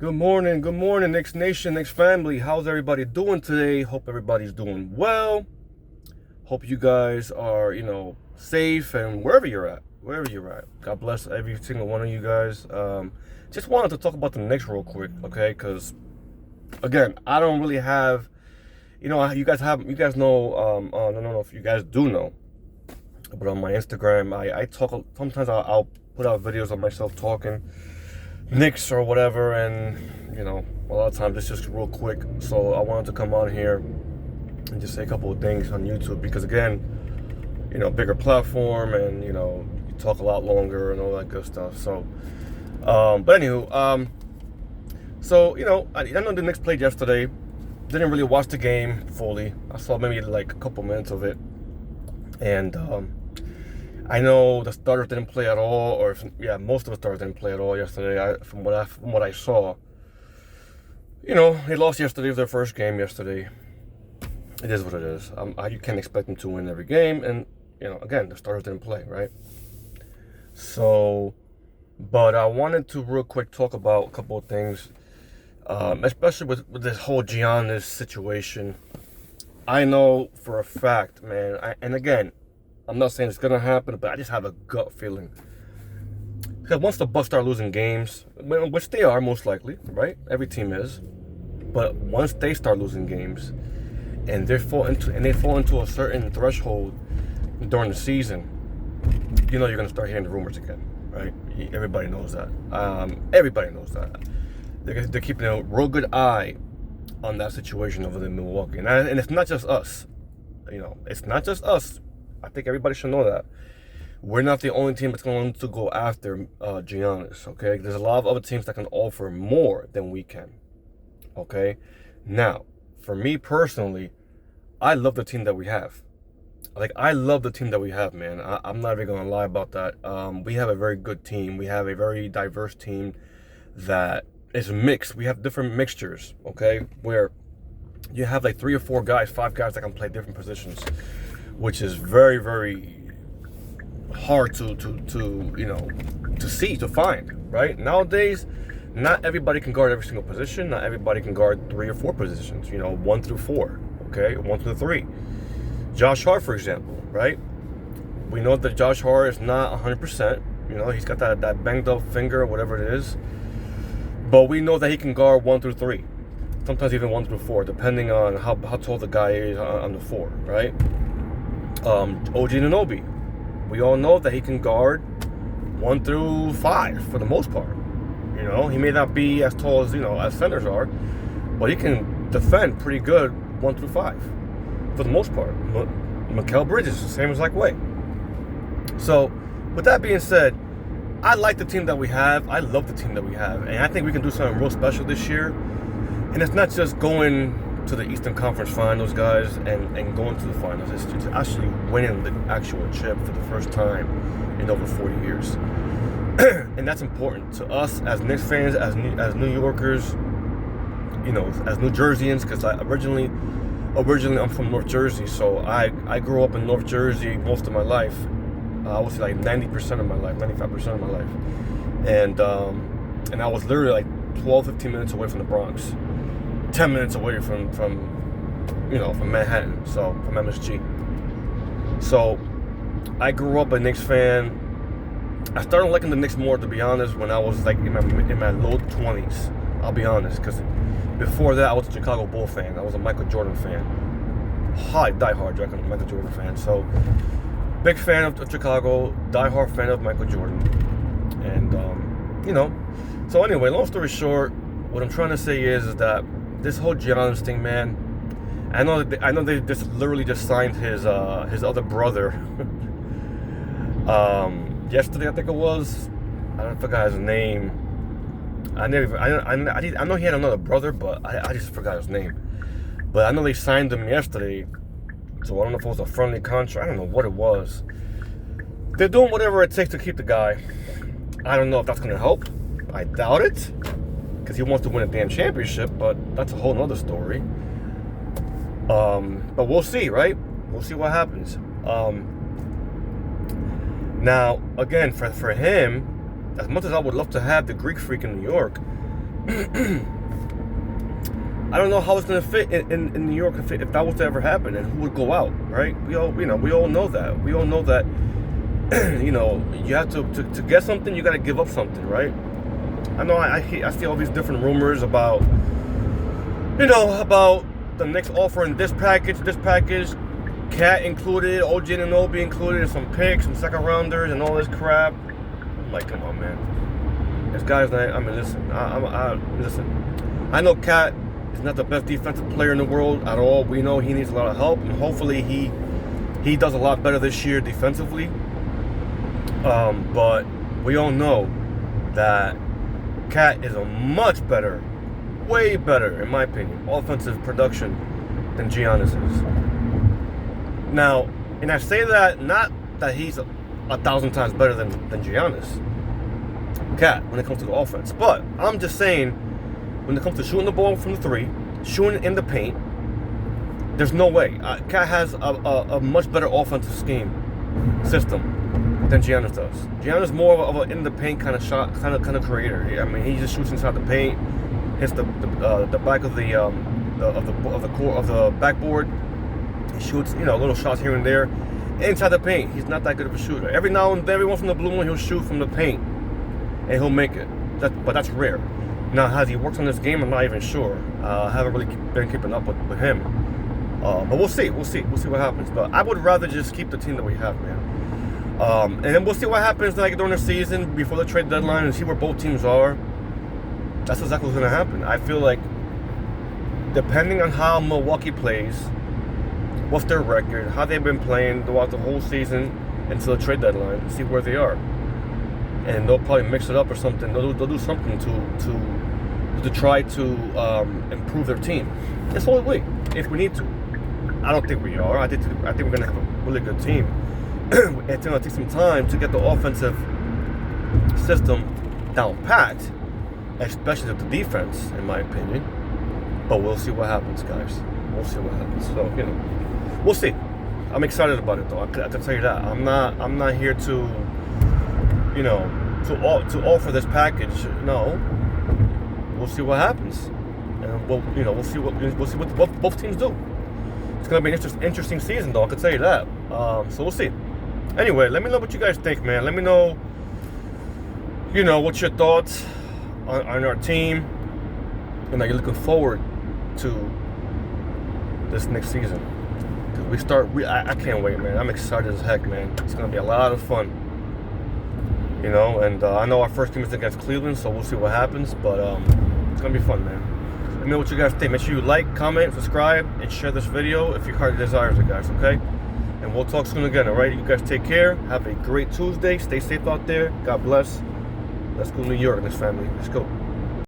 Good morning, Knicks Nation, Knicks family. How's everybody doing today? Hope everybody's doing well. Hope you guys are, safe and wherever you're at. God bless every single one of you guys. Just wanted to talk about the Knicks real quick, okay? Because again, I don't really have, you guys know. I don't know if you guys do know, but on my Instagram, I talk. Sometimes I'll put out videos of myself talking Knicks or whatever, and a lot of times it's just real quick. So I wanted to come on here and just say a couple of things on YouTube because again, bigger platform, and you talk a lot longer and all that good stuff. So, but anywho, I know the Knicks played yesterday. Didn't really watch the game fully. I saw maybe like a couple minutes of it, and I know the starters didn't play at all, most of the starters didn't play at all yesterday. From what I saw, they lost yesterday. It was their first game yesterday. It is what it is. You can't expect them to win every game, and again, the starters didn't play, right? So, but I wanted to real quick talk about a couple of things, especially with this whole Giannis situation. I know for a fact, man, and again, I'm not saying it's going to happen, but I just have a gut feeling. Because once the Bucks start losing games, which they are most likely, right? Every team is. But once they start losing games, and they fall into a certain threshold during the season, you're going to start hearing the rumors again, right? Everybody knows that. Everybody knows that. They're keeping a real good eye on that situation over there in Milwaukee. And it's not just us. It's not just us. I think everybody should know that. We're not the only team that's going to go after Giannis, okay? There's a lot of other teams that can offer more than we can, okay? Now, for me personally, I love the team that we have. I love the team that we have, man. I'm not even going to lie about that. We have a very good team. We have a very diverse team that is mixed. We have different mixtures, okay? Where you have like 3 or 4 guys, 5 guys that can play different positions, which is very, very hard to find, right? Nowadays, not everybody can guard every single position. Not everybody can guard 3 or 4 positions, 1 through 4, okay? 1 through 3. Josh Hart, for example, right? We know that Josh Hart is not 100%. He's got that banged up finger or whatever it is. But we know that he can guard 1 through 3. Sometimes even 1 through 4, depending on how tall the guy is on the 4, right? OG Anunoby, we all know that he can guard 1 through 5 for the most part. He may not be as tall as centers are, but he can defend pretty good 1 through 5 for the most part. Mikal Bridges, the same as Way. So, with that being said, I like the team that we have. I love the team that we have, and I think we can do something real special this year. And it's not just going to the Eastern Conference Finals, guys, and going to the finals. It's actually winning the actual chip for the first time in over 40 years. And that's important to us as Knicks fans, as New Yorkers, as New Jerseyans, because originally I'm from North Jersey, so I grew up in North Jersey most of my life. I would say like 90% of my life, 95% of my life. And I was literally like 12, 15 minutes away from the Bronx. 10 minutes away from Manhattan, so from MSG. So I grew up a Knicks fan. I started liking the Knicks more, to be honest, when I was like in my low 20s. I'll be honest, because before that I was a Chicago Bull fan. I was a Michael Jordan fan. Die-hard Michael Jordan fan. So big fan of Chicago, die-hard fan of Michael Jordan. And so anyway, long story short, what I'm trying to say is that this whole Giannis thing, man. I know they just literally just signed his other brother. Yesterday, I think it was. I forgot his name. I know he had another brother, but I just forgot his name. But I know they signed him yesterday, so I don't know if it was a friendly contract. I don't know what it was. They're doing whatever it takes to keep the guy. I don't know if that's going to help. I doubt it, because he wants to win a damn championship, but that's a whole nother story. But we'll see, right? We'll see what happens. Now, again, for him, as much as I would love to have the Greek Freak in New York, I don't know how it's going to fit in New York if that was to ever happen, and who would go out, right? We all know that. We all know that. You have to get something, you got to give up something, right? I know I see all these different rumors about the Knicks offering this package, Cat included, OG Anunoby included, and some picks, some second rounders, and all this crap. I'm like, come on, man. This guy's not. I mean, listen. I know Cat is not the best defensive player in the world at all. We know he needs a lot of help, and hopefully he does a lot better this year defensively. But we all know that Cat is a much better, way better, in my opinion, offensive production than Giannis is. Now, and I say that not that he's 1,000 times better than Giannis, Cat, when it comes to the offense, but I'm just saying, when it comes to shooting the ball from the three, shooting in the paint, there's no way. Cat has a much better offensive system than Giannis does. Giannis is more of an in the paint kind of shot, kind of creator. I mean, he just shoots inside the paint, hits the back of the backboard. He shoots, little shots here and there. Inside the paint, he's not that good of a shooter. Every now and then, every once in the blue moon, he'll shoot from the paint, and he'll make it. But that's rare. Now, has he worked on this game? I'm not even sure. I haven't really been keeping up with him. But we'll see. We'll see what happens. But I would rather just keep the team that we have, man. And then we'll see what happens during the season, before the trade deadline, and see where both teams are. That's exactly what's going to happen. I feel like, depending on how Milwaukee plays, what's their record, how they've been playing throughout the whole season until the trade deadline, see where they are. And they'll probably mix it up or something. They'll do something to try to improve their team. It's only if we need to. I don't think we are. I think we're going to have a really good team. It's going to take some time to get the offensive system down packed, especially with the defense, in my opinion. But we'll see what happens, guys. We'll see what happens. So, we'll see. I'm excited about it, though. I can tell you that. I'm not here to offer this package. No. We'll see what happens, and we'll see what both teams do. It's gonna be an interesting season, though. I can tell you that. So we'll see. Anyway, let me know what you guys think, man. Let me know, what's your thoughts on our team, and are you looking forward to this next season? Because I can't wait, man. I'm excited as heck, man. It's gonna be a lot of fun. And I know our first game is against Cleveland, so we'll see what happens. But it's gonna be fun, man. Let me know what you guys think. Make sure you like, comment, subscribe, and share this video if your heart desires it, guys. Okay? And we'll talk soon again. All right? You guys take care. Have a great Tuesday. Stay safe out there. God bless. Let's go New York, Knicks family. Let's go.